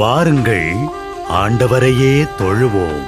வாருங்கள், ஆண்டவரையே தொழுவோம்.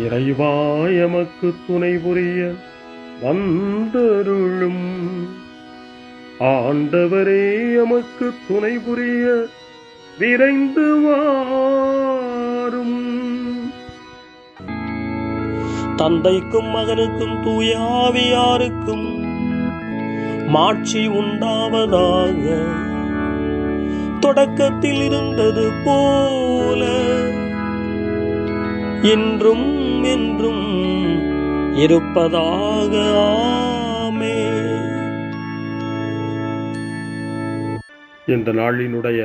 இறைவா எமக்கு துணை புரிய வந்தருளும். ஆண்டவரே எமக்கு துணை புரிய விரைந்து வாரும். தந்தைக்கும் மகனுக்கும் தூய ஆவியாருக்கும் மாட்சி உண்டாவதாக. தொடக்கத்தில் இருந்தது போல இன்றும் என்றும் இருப்பதாக. ஆமென். இந்த நாளினுடைய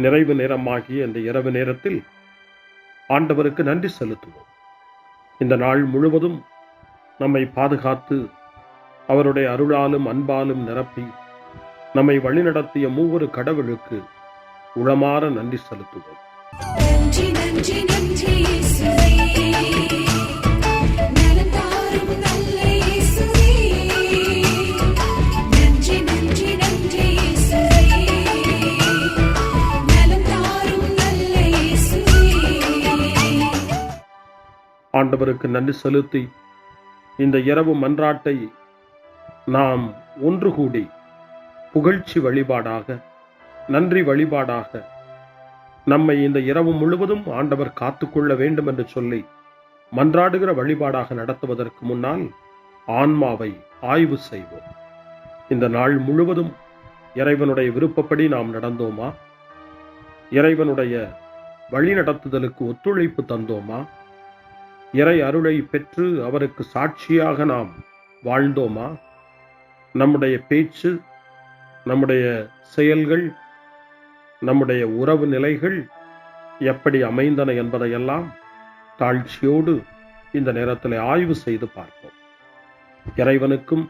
நிறைவு நேரமாகிய இந்த இரவு நேரத்தில் ஆண்டவருக்கு நன்றி செலுத்துவோம். இந்த நாள் முழுவதும் நம்மை பாதுகாத்து அவருடைய அருளாலும் அன்பாலும் நிரப்பி நம்மை வழிநடத்திய மூவரு கடவுளுக்கு உளமாற நன்றி செலுத்துவோம். நன்றி நன்றி நன்றி இயேசுவே, நலம் தாரும் நல்ல இயேசுவே. நன்றி நன்றி நன்றி இயேசுவே, நலம் தாரும் நல்ல இயேசுவே. ஆண்டவருக்கு நன்றி செலுத்தி இந்த இரவு மன்றாட்டை நாம் ஒன்று கூடி புகழ்ச்சி வழிபாடாக, நன்றி வழிபாடாக நம்மை இந்த இரவு முழுவதும் ஆண்டவர் காத்துக்கொள்ள வேண்டும் என்று சொல்லி மன்றாடுகிற வழிபாடாக நடத்துவதற்கு முன்னால் ஆன்மாவை ஆய்வு செய்வோம். இந்த நாள் முழுவதும் இறைவனுடைய விருப்பப்படி நாம் நடந்தோமா? இறைவனுடைய வழி நடத்துதலுக்கு ஒத்துழைப்பு தந்தோமா? இறை அருளை பெற்று அவருக்கு சாட்சியாக நாம் வாழ்ந்தோமா? நம்முடைய பேச்சு, நம்முடைய செயல்கள், நம்முடைய உறவு நிலைகள் எப்படி அமைந்தன என்பதையெல்லாம் தாழ்ச்சியோடு இந்த நேரத்தில் ஆய்வு செய்து பார்ப்போம். இறைவனுக்கும்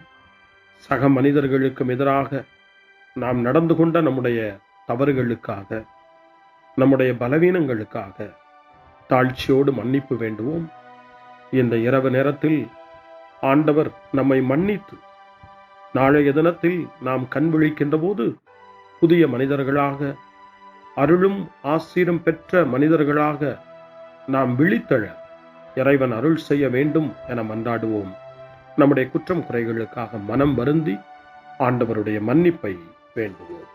சக மனிதர்களுக்கும் எதிராக நாம் நடந்து கொண்ட நம்முடைய தவறுகளுக்காக, நம்முடைய பலவீனங்களுக்காக தாழ்ச்சியோடு மன்னிப்பு வேண்டுவோம். இந்த இரவு நேரத்தில் ஆண்டவர் நம்மை மன்னித்து நாளைய தினத்தில் நாம் கண் விழிக்கின்ற போது புதிய மனிதர்களாக, அருளும் ஆசீரும் பெற்ற மனிதர்களாக நாம் விழித்தெழ இறைவன் அருள் செய்ய வேண்டும் என மன்றாடுவோம். நம்முடைய குற்றம் குறைகளுக்காக மனம் வருந்தி ஆண்டவருடைய மன்னிப்பை வேண்டுவோம்.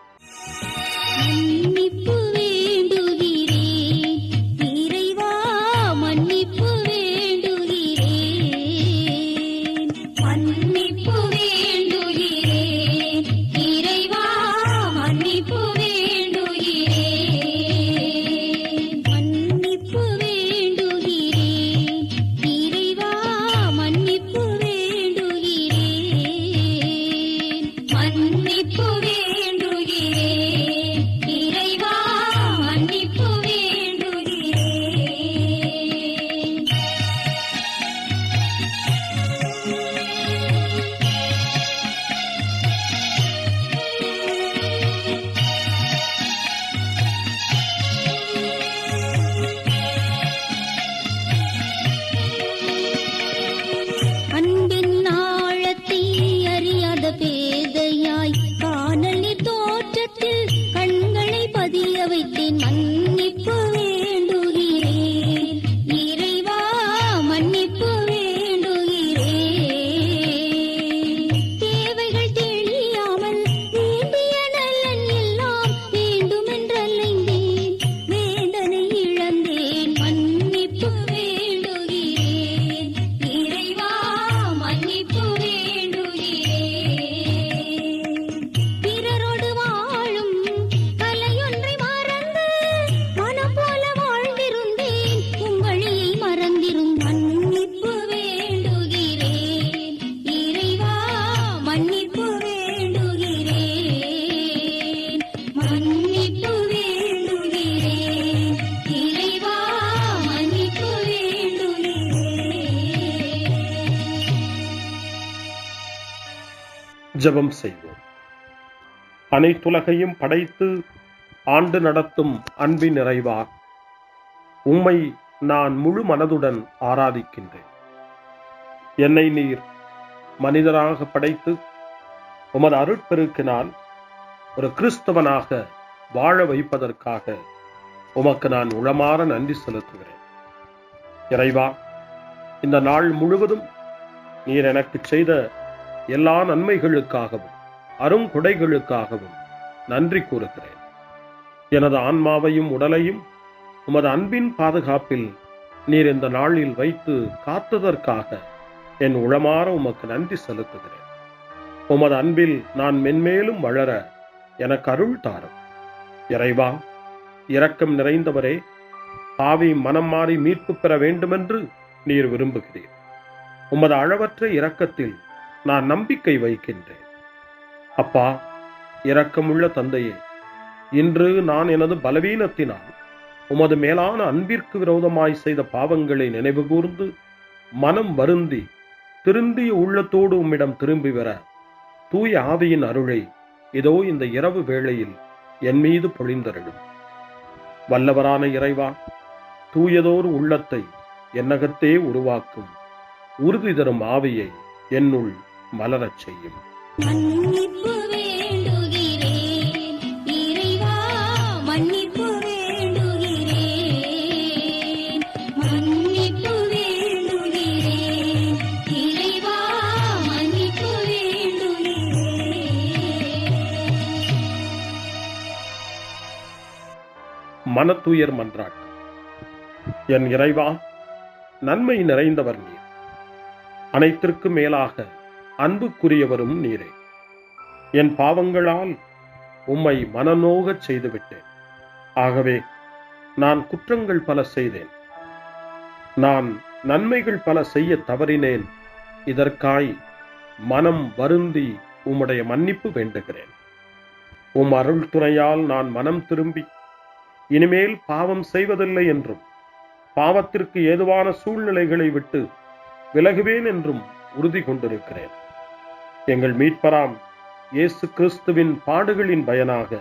மன்னிப்பு வேண்டுகிறேன் இறைவா மன்னிப்பு வேண்டுகிறேன் தேவைகள் தெரியாமல் வேண்டிய நலன் எல்லாம் வேண்டுமென்றலைந்தேன் வேதனை இழந்தேன் மன்னிப்பு வேண்டுகிறேன் இறைவா மன்னிப்பு வேண்டுகிறேன் பிறரோடு வாழும் கலையொன்றை மறந்து மனம் போல வாழ்ந்திருந்தேன் உங்களியை மறந்திரும் மன்னிப்பு வேண்டுகிறேன் இறைவா மன்னிப்பு வேண்டுகிறேன் மன்னிப்பு வேண்டுகிறேன் இறைவா மன்னிப்பு வேண்டுகிறேன். ஜெபம் செய்வோம். அனைத்துலகையும் படைத்து ஆண்டு நடத்தும் அன்பின் நிறைவா, உம்மை நான் முழு மனதுடன் ஆராதிக்கின்றேன். என்னை நீர் மனிதராக படைத்து உமது அருட்பெருக்கினால் ஒரு கிறிஸ்தவனாக வாழ வைப்பதற்காக உமக்கு நான் உளமாற நன்றி செலுத்துகிறேன். இறைவா, இந்த நாள் முழுவதும் நீர் எனக்கு செய்த எல்லா நன்மைகளுக்காகவும் அருங்கொடைகளுக்காகவும் நன்றி கூறுகிறேன். எனது ஆன்மாவையும் உடலையும் உமது அன்பின் பாதுகாப்பில் நீர் இந்த நாளில் வைத்து காத்ததற்காக என் உளமாற உமக்கு நன்றி செலுத்துகிறேன். உமது அன்பில் நான் மென்மேலும் வளர எனக்கு அருள் தாரும். இறைவா, இரக்கம் நிறைந்தவரே, பாவி மனம் மாறி மீட்பு பெற வேண்டுமென்று நீர் விரும்புகிறீர். உமது அளவற்ற இரக்கத்தில் நான் நம்பிக்கை வைக்கின்றேன். அப்பா, இரக்கமுள்ள தந்தையே, இன்று நான் எனது பலவீனத்தினால் உமது மேலான அன்பிற்கு விரோதமாய் செய்த பாவங்களை நினைவு கூர்ந்து மனம் வருந்தி திருந்திய உள்ளத்தோடு உம்மிடம் திரும்பி வர தூய ஆவியின் அருளை இதோ இந்த இரவு வேளையில் என் மீது பொழிந்தருளும். வல்லவரான இறைவா, தூயதோர் உள்ளத்தை என்னகத்தே உருவாக்கும் உறுதி தரும் ஆவியை என்னுள் மலரச் செய்யும். மன்னிப்பு வேண்டுகிறேன் இறைவா மன்னிப்பு வேண்டுகிறேன் மன்னிப்பு வேண்டுகிறேன் இறைவா மன்னிப்பு வேண்டுகிறேன். மனத்துயர் மன்றாட்டு. என் இறைவா, நன்மை நிறைந்தவர் நீர், அனைத்திற்கு மேலாக அன்புக்குரியவரும் நீரே. என் பாவங்களால் உம்மை மனநோகச் செய்துவிட்டேன். ஆகவே நான் குற்றங்கள் பல செய்தேன். நான் நன்மைகள் பல செய்ய தவறினேன். இதற்காய் மனம் வருந்தி உம்முடைய மன்னிப்பு வேண்டுகிறேன். உம் அருள் துணையால் நான் மனம் திரும்பி இனிமேல் பாவம் செய்வதில்லை என்றும் பாவத்திற்கு ஏதுவான சூழ்நிலைகளை விட்டு விலகுவேன் என்றும் உறுதி கொண்டிருக்கிறேன். எங்கள் மீட்பராம் இயேசு கிறிஸ்துவின் பாடுகளின் பயனாக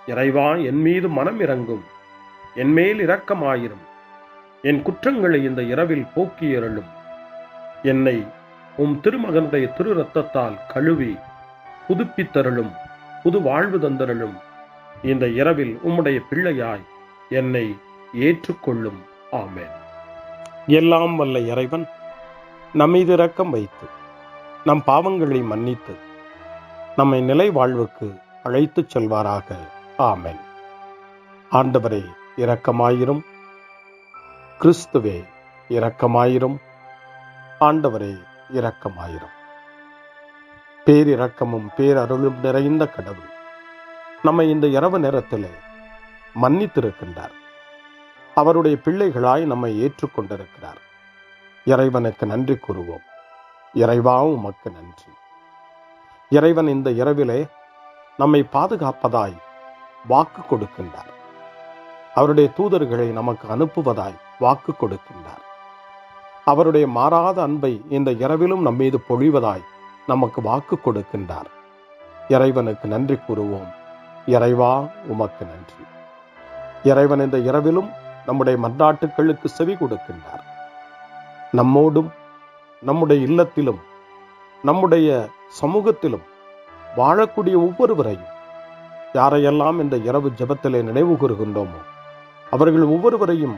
இறைவா, என் மீது மனம் இறங்கும், என் மேல் இரக்கமாயிரும். என் குற்றங்களை இந்த இரவில் போக்கியருளும். என்னை உம் திருமகனுடைய திரு இரத்தத்தால் கழுவி புதுப்பித்தருளும், புது வாழ்வு தந்தருளும். இந்த இரவில் உம்முடைய பிள்ளையாய் என்னை ஏற்றுக்கொள்ளும். ஆமென். எல்லாம் வல்ல இறைவன் நம்மீது இரக்கம் வைத்து நம் பாவங்களை மன்னித்து நம்மை நிலை வாழ்வுக்கு அழைத்துச் செல்வாராக. ஆமென். ஆண்டவரே இரக்கமாயிரும். கிறிஸ்துவே இரக்கமாயிரும். ஆண்டவரே இரக்கமாயிரும். பேரிரக்கமும் பேரருளும் நிறைந்த கடவுள் நம்மை இந்த இரவு நேரத்திலே மன்னித்திருக்கின்றார். அவருடைய பிள்ளைகளாய் நம்மை ஏற்றுக்கொண்டிருக்கிறார். இறைவனுக்கு நன்றி கூறுவோம். இறைவா, உமக்கு நன்றி. இறைவன் இந்த இரவிலே நம்மை பாதுகாப்பதாய் வாக்கு கொடுக்கின்றார். அவருடைய தூதர்களை நமக்கு அனுப்புவதாய் வாக்கு கொடுக்கின்றார். அவருடைய மாறாத அன்பை இந்த இரவிலும் நம்மீது பொழிவதாய் நமக்கு வாக்கு கொடுக்கின்றார். இறைவனுக்கு நன்றி கூறுவோம். இறைவா, உமக்கு நன்றி. இறைவன் இந்த இரவிலும் நம்முடைய மன்றாட்டுக்களுக்கு செவி கொடுக்கின்றார். நம்மோடும் நம்முடைய இல்லத்திலும் நம்முடைய சமூகத்திலும் வாழக்கூடிய ஒவ்வொருவரையும் யாரையெல்லாம் இந்த இரவு ஜெபத்திலே நினைவு கூறுகின்றோமோ அவர்கள் ஒவ்வொருவரையும்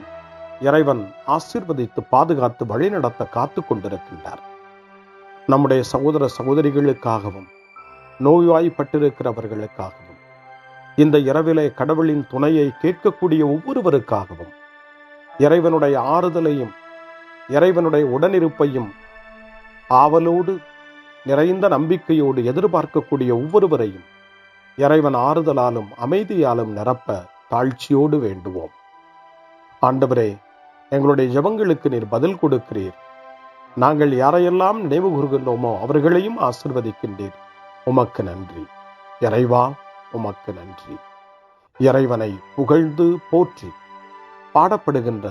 இறைவன் ஆசீர்வதித்து பாதுகாத்து வழிநடத்த காத்து கொண்டிருக்கின்றார். நம்முடைய சகோதர சகோதரிகளுக்காகவும் நோய்வாய்ப்பட்டிருக்கிறவர்களுக்காகவும் இந்த இரவிலே கடவுளின் துணையை கேட்கக்கூடிய ஒவ்வொருவருக்காகவும் இறைவனுடைய ஆறுதலையும் இறைவனுடைய உடனிருப்பையும் ஆவலோடு நிறைந்த நம்பிக்கையோடு எதிர்பார்க்கக்கூடிய ஒவ்வொருவரையும் இறைவன் ஆறுதலாலும் அமைதியாலும் நிரப்ப தாழ்ச்சியோடு வேண்டுவோம். ஆண்டவரே, எங்களுடைய ஜெபங்களுக்கு நீர் பதில் கொடுக்கிறீர். நாங்கள் யாரையெல்லாம் நினைவு கூறுகின்றோமோ அவர்களையும் ஆசீர்வதிக்கின்றீர். உமக்கு நன்றி. இறைவா, உமக்கு நன்றி. இறைவனை புகழ்ந்து போற்றி பாடப்படுகின்ற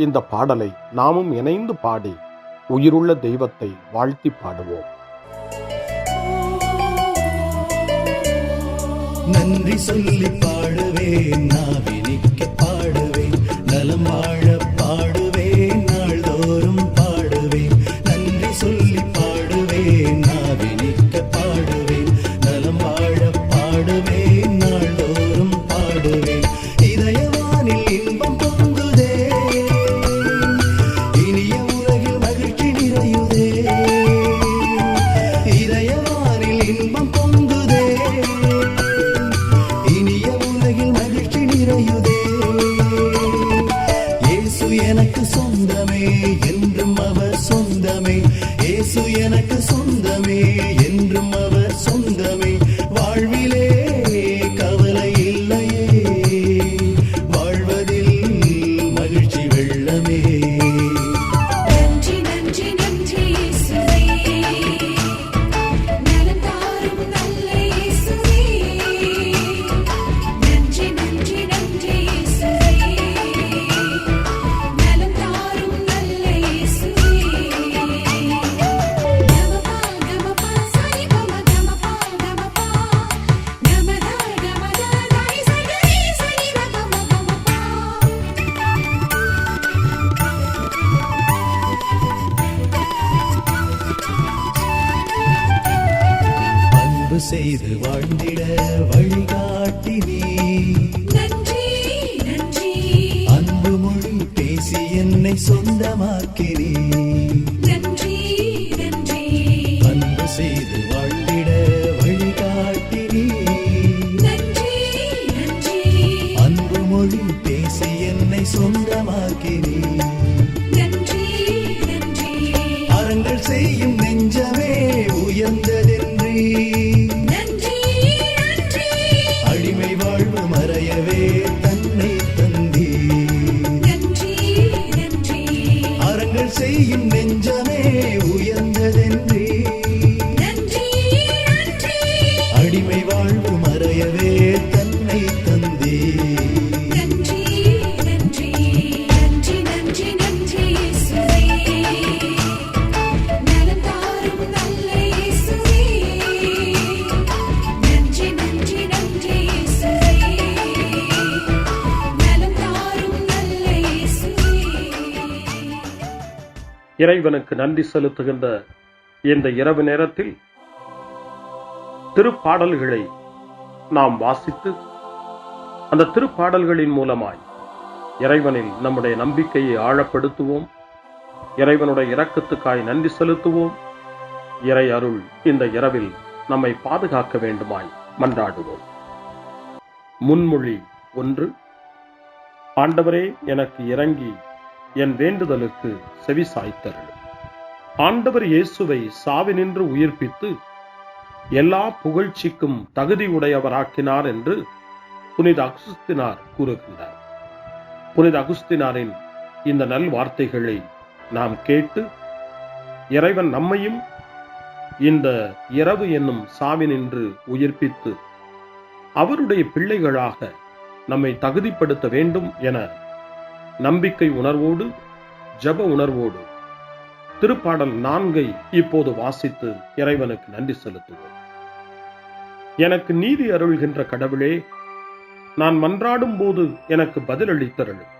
இந்த பாடலை நாமும் இணைந்து பாடி உயிருள்ள தெய்வத்தை வாழ்த்தி பாடுவோம். நன்றி சொல்லி பாடுவேன், நாவினிக்க பாடுவேன், நலம் வாழ பாடுவேன், நாள்தோறும் பாடுவேன். நன்றி சொல்லி பாடுவேன், நாவினிக்க பாடுவேன், நலம் வாழ பாடுவேன், நாள்தோறும் பாடுவேன். இதயவானில் இன்பம் பொங்குதே, இனிய உலகில் மகிழ்ச்சி நிறையுதே. இதயவானில் இன்பம் பொங்குதே, இனிய உலகில் மகிழ்ச்சி நிறையுதே. இயேசு எனக்கு சொந்தமே, என்றும் அவர் சொந்தமே. இயேசு எனக்கு சொந்தமே, என்றும் அவர் சொந்தமே. வாழ்விலே கவலை இல்லையே, வாழ்வதில் மகிழ்ச்சி வெள்ளமே. நன்றி நன்றி நன்றி இயேசுவே, நலம் தாரும் நல்ல இயேசுவே. நன்றி நன்றி நன்றி இயேசுவே, நலம் தாரும் நல்ல இயேசுவே. கமபா கமபா சரி கமபா கமபா கமதா கமதா தாய் சரி சரி கமபா. அன்பு செய்து வாழ்ந்திட வழிகாட்டி நீ, நன்றி நன்றி அன்பு மொழி பேசி என்னை சொந்தமாக்கி நீ. நன்றி நன்றி அன்பு செய்து வாழ்ந்திட வழிகாட்டி நீ, நன்றி நன்றி அன்பு மொழி பேசி என்னை சொந்தமாக்கி நீ. நன்றி நன்றி அறங்கள் செய்யும் நெஞ்சமே உயர்ந்ததென்றி, நன்றி நன்றி அடிமை வாழ்வு மறையவே தன்னை தந்தி. நன்றி நன்றி அறங்கள் செய்யும் நெஞ்சமே உயர்ந்ததென்றி, நன்றி நன்றி அடிமை வாழ்வு மறையவே தன்னை தந்தி. நன்றி நன்றி நன்றி நன்றி நன்றி இயேசுவே, நலம் தாரும் நல்ல இயேசுவே. நன்றி நன்றி நன்றி இயேசுவே, நலம் தாரும் நல்ல இயேசுவே. இறைவனுக்கு நன்றி செலுத்துகின்ற இந்த இரவு நேரத்தில் திருப்பாடல்களை நாம் வாசித்து அந்த திருப்பாடல்களின் மூலமாய் இறைவனில் நம்முடைய நம்பிக்கையை ஆழப்படுத்துவோம். இறைவனுடைய இரக்கத்துக்காய் நன்றி செலுத்துவோம். இறை அருள் இந்த இரவில் நம்மை பாதுகாக்க வேண்டுமாய் மன்றாடுவோம். முன்மொழி 1. ஆண்டவரே, எனக்கு இறங்கி என் வேண்டுதலுக்கு செவி சாய்த்தருளும். ஆண்டவர் இயேசுவை சாவினின்று உயிர்ப்பித்து எல்லா புகழ்ச்சிக்கும் தகுதியுடையவராக்கினார் என்று புனித அகுஸ்தினார் கூறுகின்றார். புனித அகுஸ்தினாரின் இந்த நல் வார்த்தைகளை நாம் கேட்டு இறைவன் நம்மையும் இந்த இரவு என்னும் சாவினின்று உயிர்ப்பித்து அவருடைய பிள்ளைகளாக நம்மை தகுதிப்படுத்த வேண்டும் என நம்பிக்கை உணர்வோடு ஜெப உணர்வோடு திருப்பாடல் 4 இப்போது வாசித்து இறைவனுக்கு நன்றி செலுத்துவோம். எனக்கு நீதி அருள்கின்ற கடவுளே, நான் மன்றாடும் போது எனக்கு பதிலளித்தருளும்.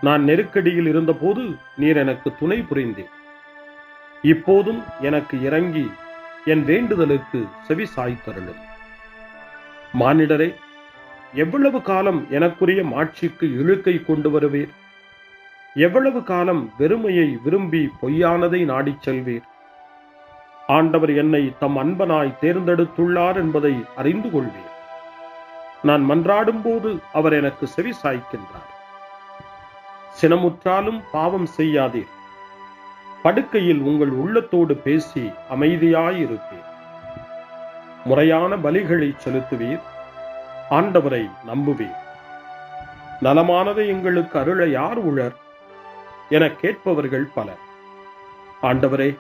நான் நெருக்கடியில் இருந்தபோது நீர் எனக்கு துணை புரிந்தீர். இப்போதும் எனக்கு இறங்கி என் வேண்டுதலுக்கு செவி சாய்த்தருளும். மானிடரே, எவ்வளவு காலம் எனக்குரிய மாட்சிக்கு இழுக்கை கொண்டு வருவீர்? எவ்வளவு காலம் வெறுமையை விரும்பி பொய்யானதை நாடிச் செல்வீர்? ஆண்டவர் என்னை தம் அன்பனாய் தேர்ந்தெடுத்துள்ளார் என்பதை அறிந்து கொள்வீர். நான் மன்றாடும் போது அவர் எனக்கு செவி சாய்க்கின்றார். சினமுற்றாலும் பாவம் செய்யாதீர். படுக்கையில் உங்கள் உள்ளத்தோடு பேசி அமைதியாயிருப்பீர். முறையான பலிகளை செலுத்துவீர். ஆண்டவரை நம்புவீர். நலமானதை எங்களுக்கு அருள யார் உளர் என கேட்பவர்கள் பலர். ஆண்டவரே,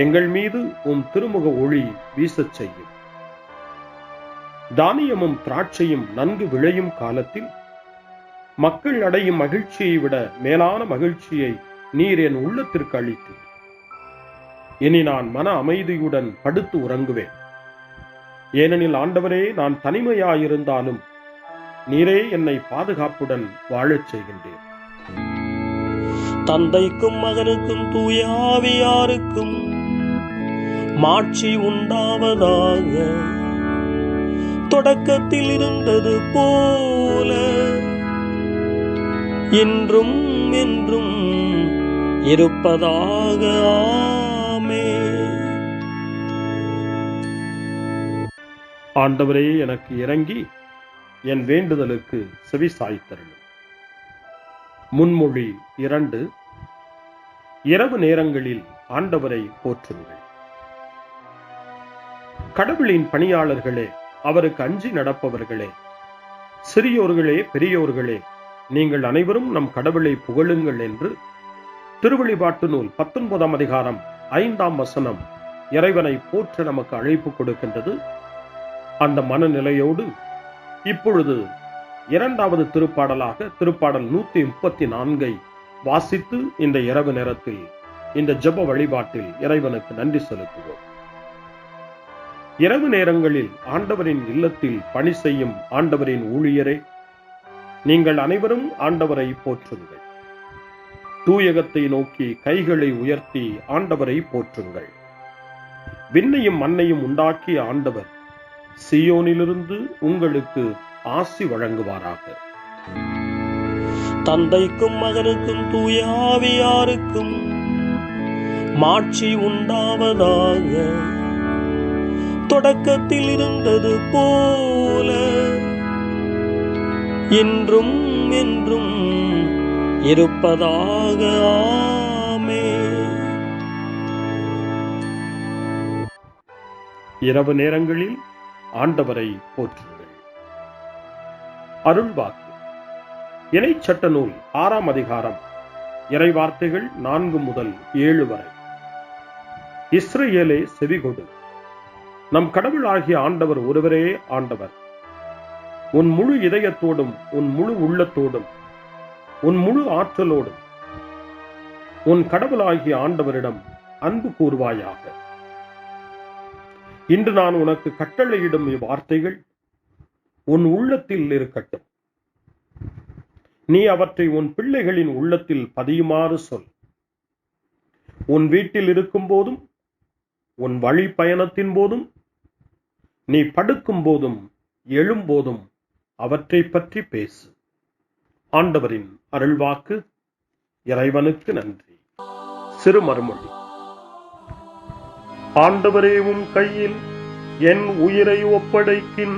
எங்கள் மீது உம் திருமுக ஒளி வீசச் செய்யும். தானியமும் திராட்சையும் நன்கு விளையும் காலத்தில் மக்கள் அடையும் மகிழ்ச்சியை விட மேலான மகிழ்ச்சியை நீர் என் உள்ளத்திற்கு அளித்தீர். இனி நான் மன அமைதியுடன் படுத்து உறங்குவேன். ஏனெனில் ஆண்டவரே, நான் தனிமையாயிருந்தாலும் நீரே என்னை பாதுகாப்புடன் வாழச் செய்கின்றேன். தந்தைக்கும் மகனுக்கும் தூய ஆவியாருக்கும் மாட்சி உண்டாவதாக. தொடக்கத்தில் இருந்தது போல இன்றும் என்றும் இருப்பதாக. ஆமென். ஆண்டவரே, எனக்கு இறங்கி என் வேண்டுதலுக்கு செவி சாய்த்தருளும். முன்மொழி 2. இரவு நேரங்களில் ஆண்டவரை போற்றுங்கள். கடவுளின் பணியாளர்களே, அவருக்கு அஞ்சி நடப்பவர்களே, சிறியோர்களே பெரியோர்களே, நீங்கள் அனைவரும் நம் கடவுளை புகழுங்கள் என்று திருவெளிப்பாட்டு நூல் 19ஆம் அதிகாரம் 5ஆம் வசனம் இறைவனை போற்ற நமக்கு அழைப்பு கொடுக்கின்றது. அந்த மனநிலையோடு இப்பொழுது 2வது திருப்பாடலாக திருப்பாடல் 134 வாசித்து இந்த இரவு நேரத்தில் இந்த ஜெப வழிபாட்டில் இறைவனுக்கு நன்றி செலுத்துவோம். இரவு நேரங்களில் ஆண்டவரின் இல்லத்தில் பணி செய்யும் ஆண்டவரின் ஊழியரே, நீங்கள் அனைவரும் ஆண்டவரை போற்றுங்கள். தூயகத்தை நோக்கி கைகளை உயர்த்தி ஆண்டவரை போற்றுங்கள். விண்ணையும் மண்ணையும் உண்டாக்கிய ஆண்டவர் சீயோனிலிருந்து உங்களுக்கு ஆசி வழங்குவாராக. தந்தைக்கும் மகனுக்கும் தூய ஆவியாருக்கும் மாட்சி உண்டாவதாக. தொடக்கத்தில் இருந்தது போல இன்றும் என்றும் இருப்பதாக. ஆமென். இரவு நேரங்களில் ஆண்டவரை போற்றுங்கள். அருள்வாக்கு இணைச்சட்ட நூல் 6ஆம் அதிகாரம் இறைவார்த்தைகள் 4 முதல் 7 வரை. இஸ்ரவேலே, செவிகொடு. நம் கடவுளாகிய ஆண்டவர் ஒருவரே ஆண்டவர். உன் முழு இதயத்தோடும் உன் முழு உள்ளத்தோடும் உன் முழு ஆற்றலோடும் உன் கடவுளாகிய ஆண்டவரிடம் அன்பு கூர்வாயாக. இன்று நான் உனக்கு கட்டளையிடும் இவ்வார்த்தைகள் உன் உள்ளத்தில் இருக்கட்டும். நீ அவற்றை உன் பிள்ளைகளின் உள்ளத்தில் பதியுமாறு சொல். உன் வீட்டில் இருக்கும் போதும் உன் வழி பயணத்தின் போதும் நீ படுக்கும் போதும் எழும்போதும் அவற்றை பற்றி பேசு. ஆண்டவரின் அருள்வாக்கு. இறைவனுக்கு நன்றி. சிறு மறுமொழி. ஆண்டவரே, உம் கையில் என் உயிரை ஒப்படைக்கின்றேன்.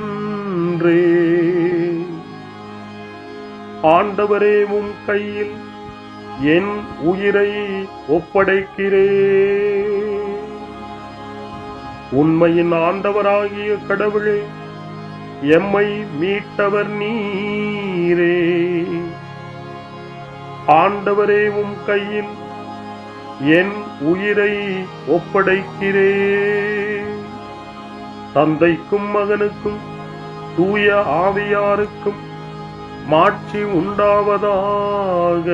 ஆண்டவரே, உம் கையில் என் உயிரை ஒப்படைக்கிறேன். உண்மையின் ஆண்டவராகிய கடவுளே, எம்மை மீட்டவர் நீரே. ஆண்டவரே, உம் கையில் என் உயிரை ஒப்படைக்கிறேன். தந்தைக்கும் மகனுக்கும் தூய ஆவியாருக்கும் மாட்சி உண்டாவதாக.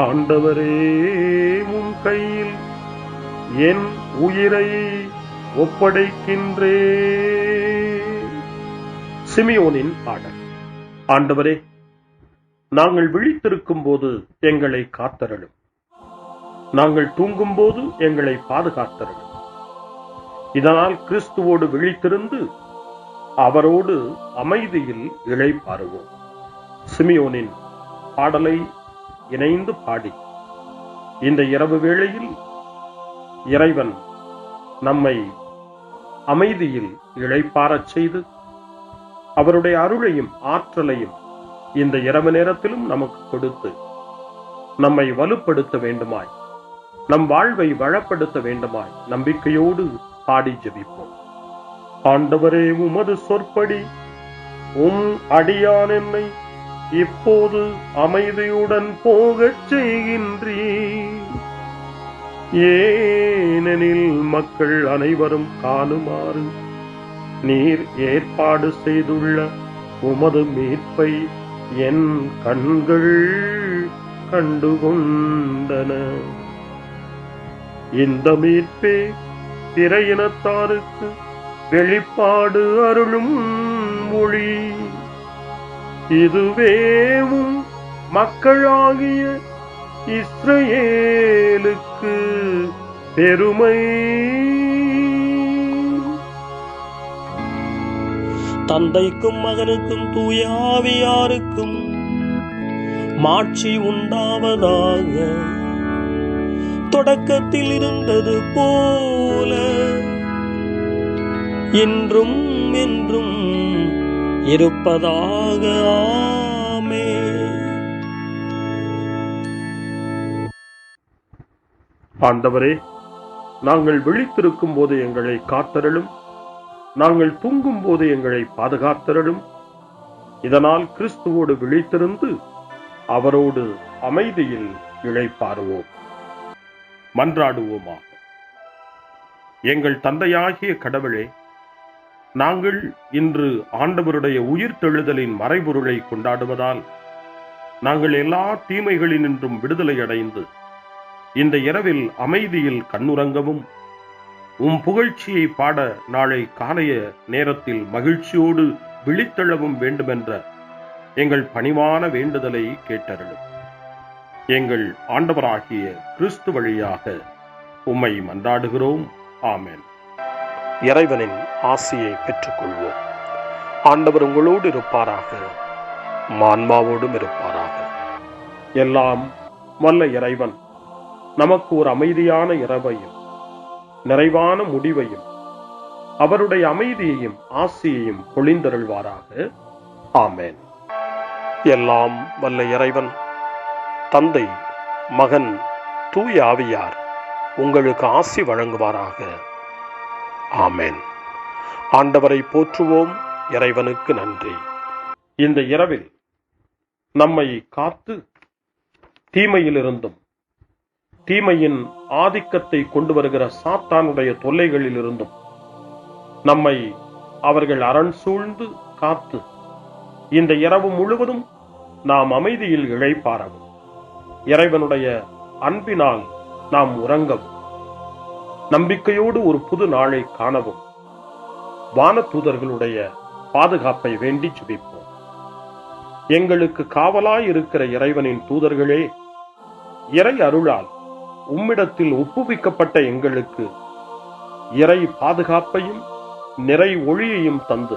ஆண்டவரே, உம் கையில் என் உயிரை ஒப்படைக்கின்றேன். சிமியோனின் பாடல். ஆண்டவரே, நாங்கள் விழித்திருக்கும் போது எங்களை காத்தருளும். நாங்கள் தூங்கும் போது எங்களை பாதுகாத்தருளும். இதனால் கிறிஸ்துவோடு விழித்திருந்து அவரோடு அமைதியில் இளைப்பாறுவோம். சிமியோனின் பாடலை இணைந்து பாடி இந்த இரவு வேளையில் இறைவன் நம்மை அமைதியில் இளைப்பாறச் செய்து அவருடைய அருளையும் ஆற்றலையும் இந்த இரவு நேரத்திலும் நமக்கு கொடுத்து நம்மை வலுப்படுத்த வேண்டுமாய், நம் வாழ்வை வளப்படுத்த வேண்டுமாய் நம்பிக்கையோடு பாடி ஜெபிப்போம். ஆண்டவரே, உமது சொற்படி அடியான் என்னை இப்போது அமைதியுடன் போகச் செய்கின்றீர். ஏனெனில் மக்கள் அனைவரும் காணுமாறு நீர் ஏற்பாடு செய்துள்ள உமது மீட்பை என் கண்கள் கண்டுகொண்டன. இந்த மீட்பே பிற இனத்தாருக்கு வெளிப்பாடு அருளும் மொழி. இதுவேவும் மக்களாகிய இஸ்ரவேலுக்கு பெருமை. தந்தைக்கும் மகனுக்கும் தூய ஆவியாருக்கும் மாட்சி உண்டாவதாக. தொடக்கத்தில் இருந்தது போல இன்றும் என்றும் இருப்பதாக. ஆமென். ஆண்டவரே, நாங்கள் விழித்திருக்கும் போது எங்களை காத்தருளும், நாங்கள் தூங்கும் போது எங்களை பாதுகாத்தருளும். இதனால் கிறிஸ்துவோடு விழித்திருந்து அவரோடு அமைதியில் இளைப்பாறுவோம். மன்றாடுவோமாக. எங்கள் தந்தையாகிய கடவுளே, நாங்கள் இன்று ஆண்டவருடைய உயிர்த்தெழுதலின் மறைபொருளை கொண்டாடுவதால் நாங்கள் எல்லா தீமைகளினின்றும் விடுதலை அடைந்து இந்த இரவில் அமைதியில் கண்ணுறங்கவும் புகழ்ச்சியை பாட நாளை காலைய நேரத்தில் மகிழ்ச்சியோடு விழித்தெழவும் வேண்டுமென்ற எங்கள் பணிவான வேண்டுதலை கேட்டருளும். எங்கள் ஆண்டவராகிய கிறிஸ்து வழியாக உம்மை மன்றாடுகிறோம். ஆமென். இறைவனின் ஆசியை பெற்றுக்கொள்வோம். ஆண்டவர் உங்களோடு இருப்பாராக, ஆன்மாவோடும் இருப்பாராக. எல்லாம் வல்ல இறைவன் நமக்கு ஒரு அமைதியான இரவையும் நிறைவான முடிவையும் அவருடைய அமைதியையும் ஆசியையும் பொழிந்தருள்வாராக. ஆமென். எல்லாம் வல்ல இறைவன் தந்தை, மகன், தூய ஆவியார் உங்களுக்கு ஆசி வழங்குவாராக. ஆமென். ஆண்டவரை போற்றுவோம். இறைவனுக்கு நன்றி. இந்த இரவில் நம்மை காத்து தீமையிலிருந்தும் தீமையின் ஆதிக்கத்தை கொண்டு வருகிற சாத்தானுடைய தொல்லைகளிலிருந்தும் நம்மை அவர்கள் அரண் சூழ்ந்து காத்து இந்த இரவு முழுவதும் நாம் அமைதியில் இளைப்பாறவும், இறைவனுடைய அன்பினால் நாம் உறங்கவும், நம்பிக்கையோடு ஒரு புது நாளை காணவும் வானதூதர்களுடைய பாதுகாப்பை வேண்டி ஜெபிப்போம். எங்களுக்கு காவலாய் இருக்கிற இறைவனின் தூதர்களே, இறை அருளால் உம்மிடத்தில் ஒப்புவிக்கப்பட்ட எங்களுக்கு இறை பாதுகாப்பையும் நிறை ஒளியையும் தந்து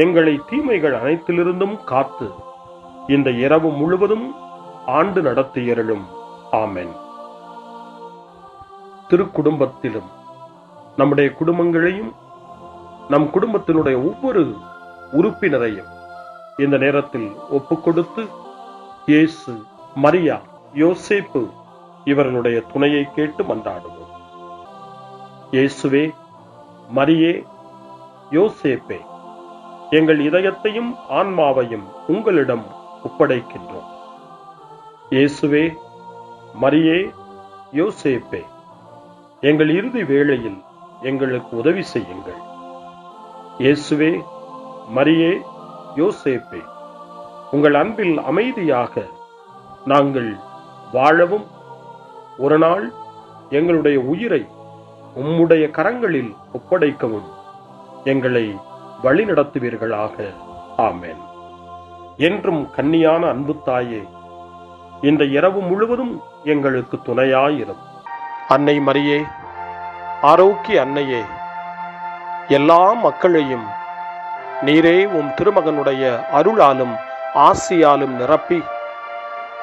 எங்களை தீமைகள் அனைத்திலிருந்தும் காத்து இந்த இரவு முழுவதும் ஆண்டு நடத்தியருளும். ஆமென். திருக்குடும்பத்திலும் நம்முடைய குடும்பங்களையும் நம் குடும்பத்தினுடைய ஒவ்வொரு உறுப்பினரையும் இந்த நேரத்தில் ஒப்புக்கொடுத்து இயேசு, மரியா, யோசேப்பு இவர்களுடைய துணையை கேட்டு மன்றாடுவோம். இயேசுவே, மரியே, யோசேப்பே, எங்கள் இதயத்தையும் ஆன்மாவையும் உங்களிடம் ஒப்படைக்கின்றோம். இயேசுவே, மரியே, யோசேப்பே, எங்கள் இறுதி வேளையில் எங்களுக்கு உதவி செய்யுங்கள். இயேசுவே, மரியே, யோசேப்பே, உங்கள் அன்பில் அமைதியாக நாங்கள் வாழவும் ஒரு நாள் எங்களுடைய உயிரை உம்முடைய கரங்களில் ஒப்படைக்கவும் எங்களை வழிநடத்துவீர்களாக. ஆமென். என்றும் கன்னியான அன்பு தாயே, இந்த இரவு முழுவதும் எங்களுக்கு துணையாயிரும். அன்னை மரியே, ஆரோக்கிய அன்னையே, எல்லா மக்களையும் நீரே உம் திருமகனுடைய அருளாலும் ஆசியாலும் நிரப்பி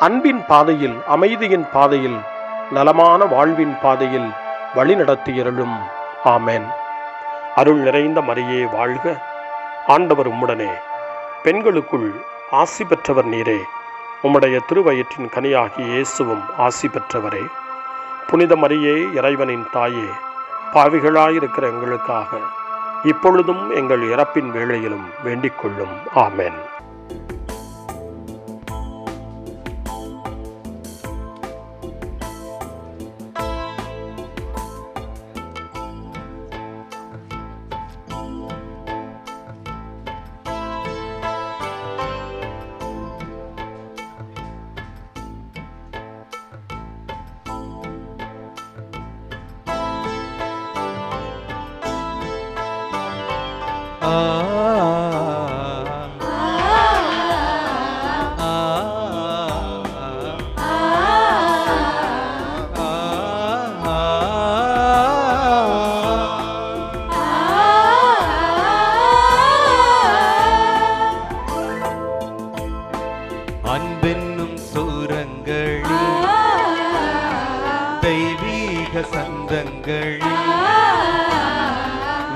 அன்பின் பாதையில், அமைதியின் பாதையில், நலமான வாழ்வின் பாதையில் வழிநடத்தியருளும். ஆமென். அருள் நிறைந்த மரியே வாழ்க, ஆண்டவர் உம்முடனே, பெண்களுக்குள் ஆசி பெற்றவர் நீரே, உம்முடைய திருவயிற்றின் கனியாகிய இயேசுவும் ஆசி பெற்றவரே. புனித மரியே, இறைவனின் தாயே, பாவிகளாயிருக்கிற எங்களுக்காக இப்பொழுதும் எங்கள் இறப்பின் வேளையிலும் வேண்டிக் கொள்ளும். ஆமென். அன்பென்னும் சூரங்களில் தெய்வீக சந்தங்களில்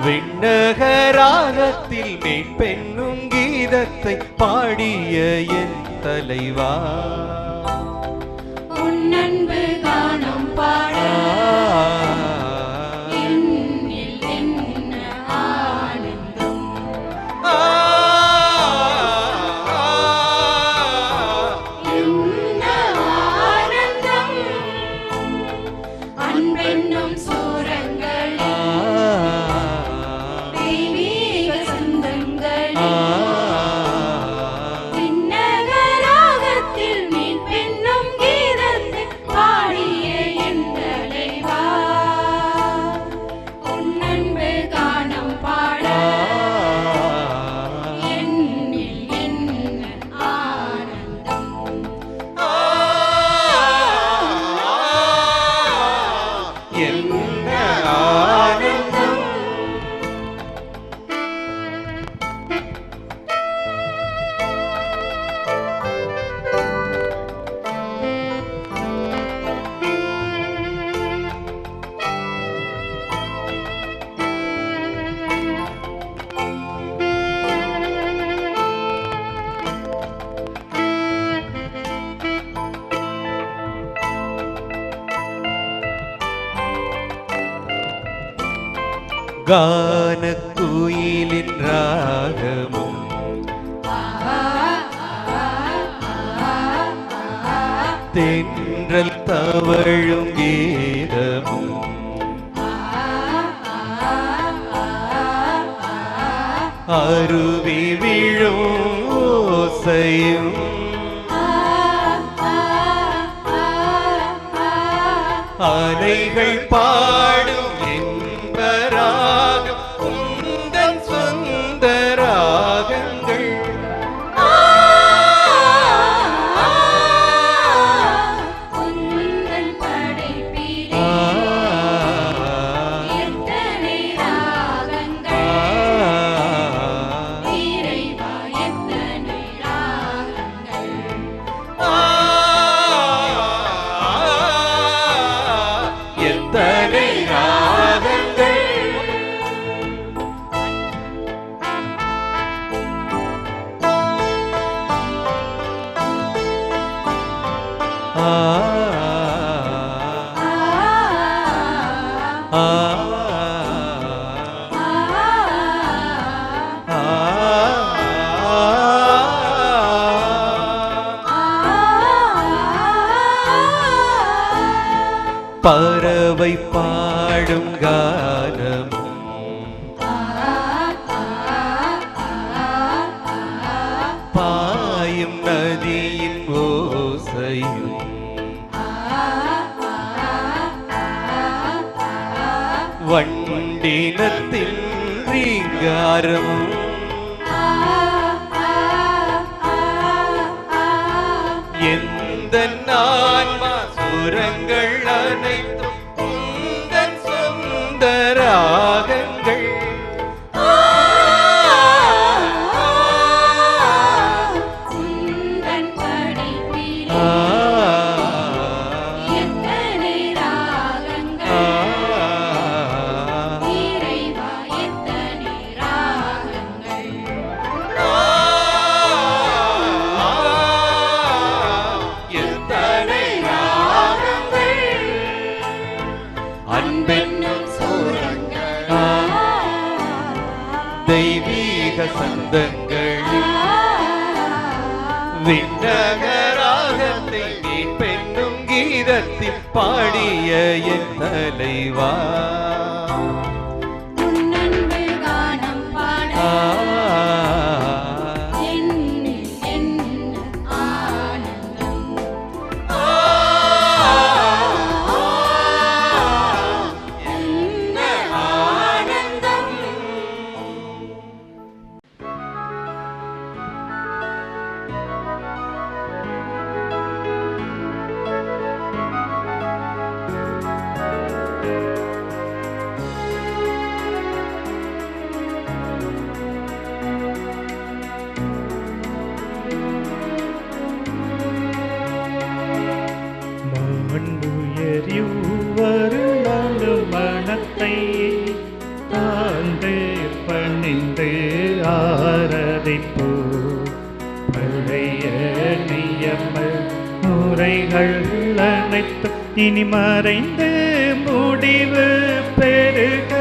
விண்ணகராகத்தில் மெய்ப்பெண்ணும் கீதத்தை பாடிய என் தலைவா, உன் அன்பு காணும் பாட என்னில் என்ன ஆனந்தம். என்ன ஆனந்தம் அன்பென்னும் சூரங்களில் தெய்வீக சந்தங்களில் விண்ணகராகத்தில் மீட்பென்னும் கீதத்தை பாடிய என் தலைவா, உன் அன்பு காணும் பாட என்னில் என்ன ஆனந்தம். என்ன ஆனந்தம். கானக்குயிலின் ராகமும் தென்றல் தவழும் கீதமும் அருவி விழும் ஓசையும் அலைகள் பாடும் என்பராகம் உந்தன் சொந்த ராகங்கள். உந்தன் படைப்பிலே எத்தனை ராகங்கள் இறைவா, எத்தனை ராகங்கள். எத்தனை ராகங்கள். ஆ ஆ பறவை பாடும் கானமும் பாயும் நதியின் ஓசையும் வண்டினத்தின் ரீங்காரமும் எந்த ஆன்மா சுரங்கள் அனைத்தும் உந்தன் சொந்த ராகங்கள். ஆனந்தங்கள் விண்ணகராகத்தை மீட்பென்னும் கீதத்தில் பாடிய என் தலைவா உன் அன்பு கானம் பாட என்னில் என்ன ஆனந்தம் என்ன ஆனந்தம் மாண்புயரிவருளாலும் மனத்தை தாழ்ந்து பணிந்து ஆராதிப்போ பழைய நியம முறைகள் அனைத்தும் இனி மறைந்து முடிவு பெருக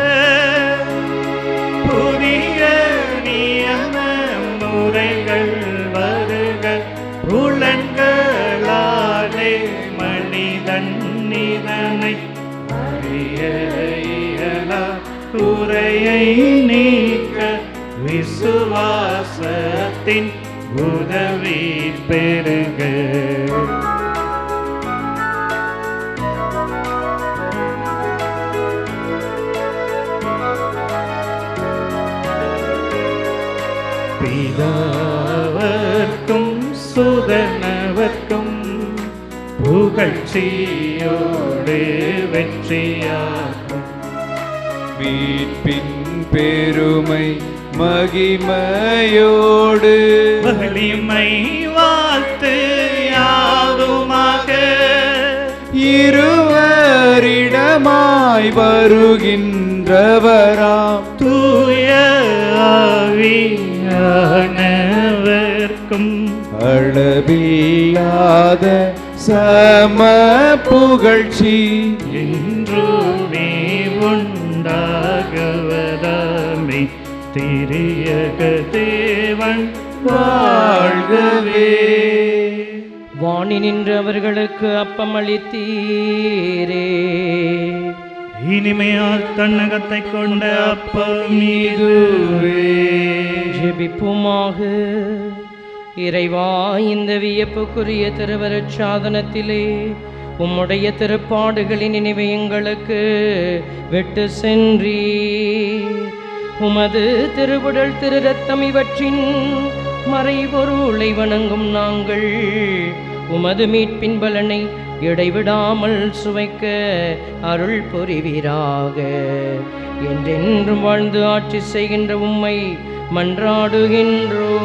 புதிய நியம முறைகள் வருக புலன்களாலே மனிதன் இதனை அறிய இயலா குறையை நீக்க விசுவாசத்தின் உதவி பெருக பிதாவர்க்கும் சுதனவர்க்கும் புகழ்ச்சியோடு வெற்றியாகும் மீட்பின் பெருமை மகிமையோடு வலிமை வாழ்த்து யாதுமாக இருவரிடமாய் வருகின்றவராம் தூய ஆவியானவர்க்கும் அளவில்லாத சம புகழ்ச்சி என்றுமே உண்டாகுவதாமே திரியக தேவன் வாழ்கவே. வாணி நின்று அவர்களுக்கு அப்பம் அளித்தீரே இனிமையால் தன்னகத்தை கொண்ட அப்பம் இதுவே. ஜெபிப்புமாக. இறைவா, இந்த வியப்புக்குரிய திருவருட் சாதனத்திலே உம்முடைய திருப்பாடுகளின் நினைவை எங்களுக்கு விட்டு சென்றீர். உமது திருவுடல் திரு ரத்தம் இவற்றின் மறைபொருளை வணங்கும் நாங்கள் உமது மீட்பின் பலனை இடைவிடாமல் சுவைக்க அருள் புரிவீராக. என்றென்றும் வாழ்ந்து ஆட்சி செய்கின்ற உம்மை மன்றாடுகின்றோம்.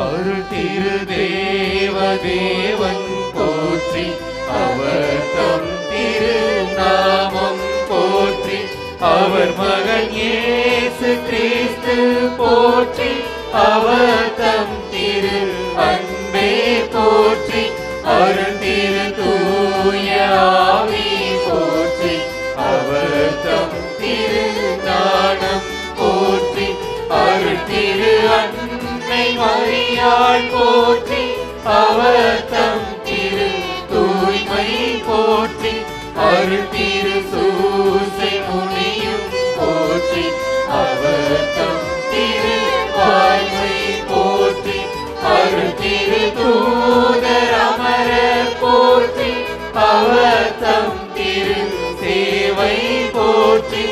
அருள் திரு தேவதேவன் போற்றி, அவர் தம் திரு நாமம் போற்றி, அவர் மகன் இயேசு கிறிஸ்து போற்றி, அவர் தம் திரு அன்பே போற்றி, அருள் திரு தூய ஆவி போற்றி, அவர் தம் திரு ஞானம் போற்றி, அருள் திரு அன்னை மரியாள் போற்றி, அவர் தம் திரு தூய்மை போற்றி, அருள் திரு சூசை முனியும் போற்றி, அவர் தம் திரு வாய்மை போற்றி, அருள் திரு தூதர் அமரர் போற்றி, அவர் தம் திரு சேவை போற்றி,